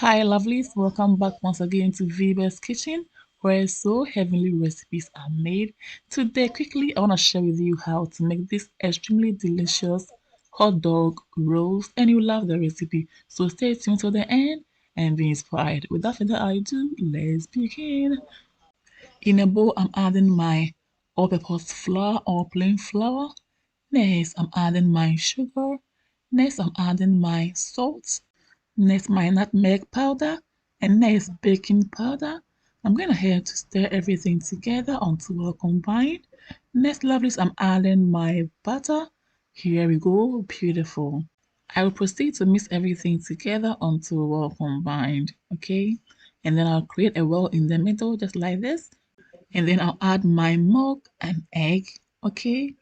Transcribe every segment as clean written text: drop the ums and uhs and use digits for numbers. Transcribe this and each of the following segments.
Hi lovelies, welcome back once again to Viva's Kitchen, where so heavenly recipes are made. Today quickly I want to share with you how to make this extremely delicious hot dog roast, and you love the recipe, so stay tuned to the end and be inspired. Without further ado, let's begin. In a bowl I'm adding my all-purpose flour or plain flour. Next I'm adding my sugar. Next I'm adding my salt. Next, my nutmeg powder, and next, baking powder. I'm going ahead to stir everything together until well combined. Next, lovelies, I'm adding my butter. Here we go, beautiful. I will proceed to mix everything together until well combined, okay? And then I'll create a well in the middle, just like this. And then I'll add my milk and egg, okay?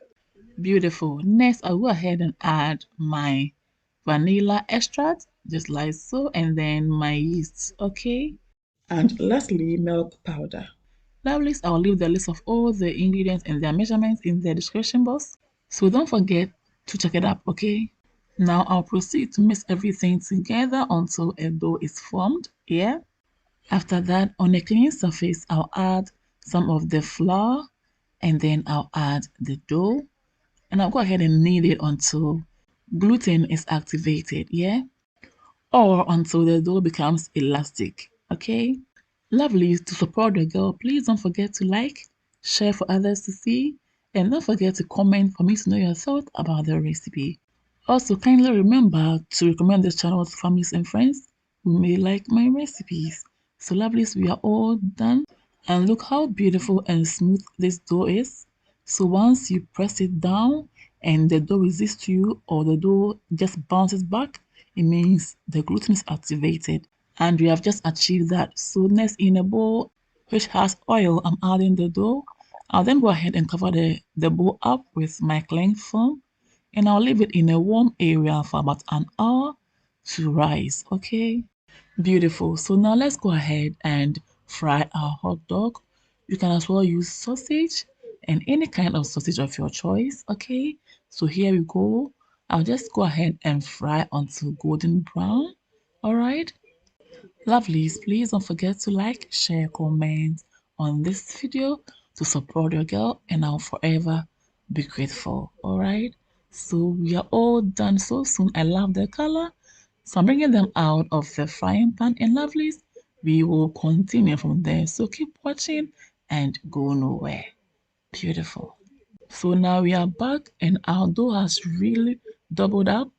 Beautiful. Next, I'll go ahead and add my vanilla extract, just like so, and then my yeast, okay? And lastly, milk powder. Lovelies, I'll leave the list of all the ingredients and their measurements in the description box, so don't forget to check it up, okay? Now I'll proceed to mix everything together until a dough is formed, yeah? After that, on a clean surface, I'll add some of the flour, and then I'll add the dough, and I'll go ahead and knead it until gluten is activated, yeah? Or until the dough becomes elastic, okay? Lovely, to support the girl, please don't forget to like, share for others to see, and don't forget to comment for me to know your thoughts about the recipe. Also, kindly remember to recommend this channel to families and friends who may like my recipes. So lovelies, we are all done. And look how beautiful and smooth this dough is. So once you press it down and the dough resists you or the dough just bounces back, it means the gluten is activated. And we have just achieved that. So next, in a bowl which has oil, I'm adding the dough. I'll then go ahead and cover the bowl up with my cling film, and I'll leave it in a warm area for about an hour to rise, okay? Beautiful. So now let's go ahead and fry our hot dog. You can as well use sausage and any kind of sausage of your choice, okay? So here we go. I'll just go ahead and fry until golden brown, all right? Lovelies, please don't forget to like, share, comment on this video to support your girl, and I'll forever be grateful. Alright, so we are all done so soon. I love the color, so I'm bringing them out of the frying pan, and lovelies, we will continue from there. So keep watching and go nowhere. Beautiful. So now we are back, and our dough has really doubled up.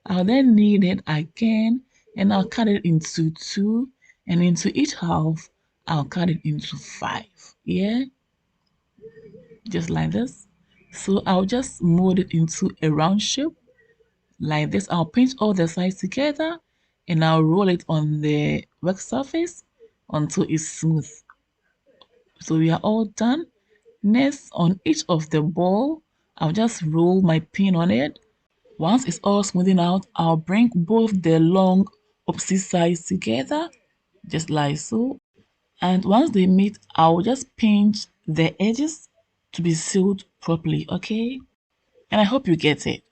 I'll then knead it again, and I'll cut it into two, and into each half I'll cut it into five, yeah, just like this. So I'll just mold it into a round shape like this. I'll pinch all the sides together, and I'll roll it on the work surface until it's smooth. So we are all done. Next, on each of the ball, I'll just roll my pin on it. Once it's all smoothing out, I'll bring both the long opposite sides together, just like so. And once they meet, I'll just pinch the edges to be sealed properly, okay? And I hope you get it.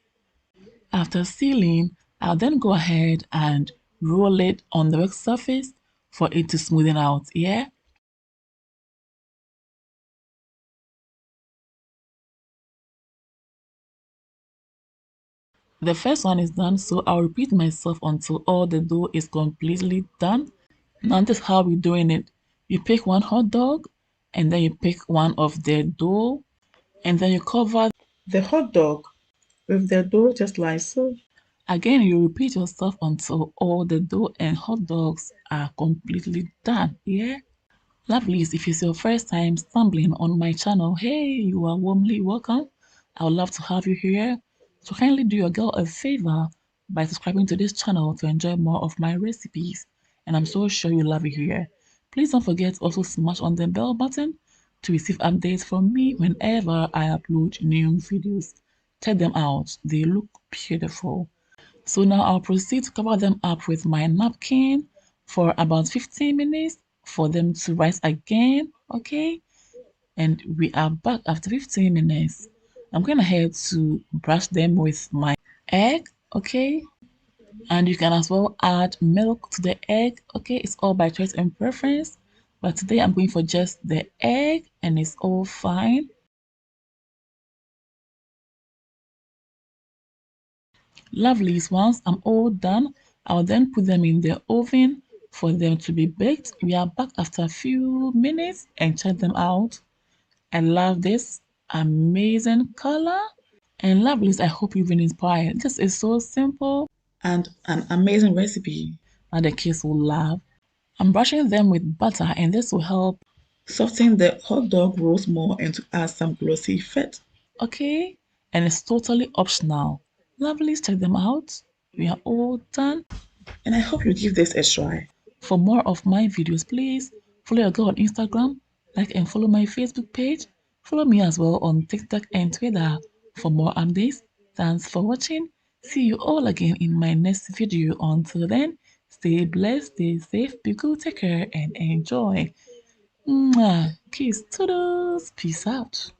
After sealing, I'll then go ahead and roll it on the work surface for it to smoothen out, yeah? The first one is done, so I'll repeat myself until all the dough is completely done. Now this is how we're doing it. You pick one hot dog, and then you pick one of the dough, and then you cover the hot dog with the dough just like so. Again, you repeat yourself until all the dough and hot dogs are completely done, yeah? Lovelies, if it's your first time stumbling on my channel, hey, you are warmly welcome. I would love to have you here. So kindly do your girl a favor by subscribing to this channel to enjoy more of my recipes. And I'm so sure you love it here. Please don't forget to also smash on the bell button to receive updates from me whenever I upload new videos. Check them out. They look beautiful. So now I'll proceed to cover them up with my napkin for about 15 minutes for them to rise again, okay? And we are back after 15 minutes. I'm going ahead to brush them with my egg, okay? And you can as well add milk to the egg. Okay, it's all by choice and preference. But today I'm going for just the egg and it's all fine. Lovelies, once I'm all done, I'll then put them in the oven for them to be baked. We are back after a few minutes and check them out. I love this amazing color. And lovelies, I hope you've been inspired. This is so simple and an amazing recipe that the kids will love. I'm brushing them with butter and this will help soften the hot dog rolls more and to add some glossy fat. Okay, and it's totally optional. Lovelies, check them out. We are all done and I hope you give this a try. For more of my videos, please follow your girl on Instagram, like and follow my Facebook page. Follow me as well on TikTok and Twitter for more updates. Thanks for watching. See you all again in my next video. Until then, stay blessed, stay safe, be good, take care, and enjoy. Mwah. Kiss, toodles, peace out.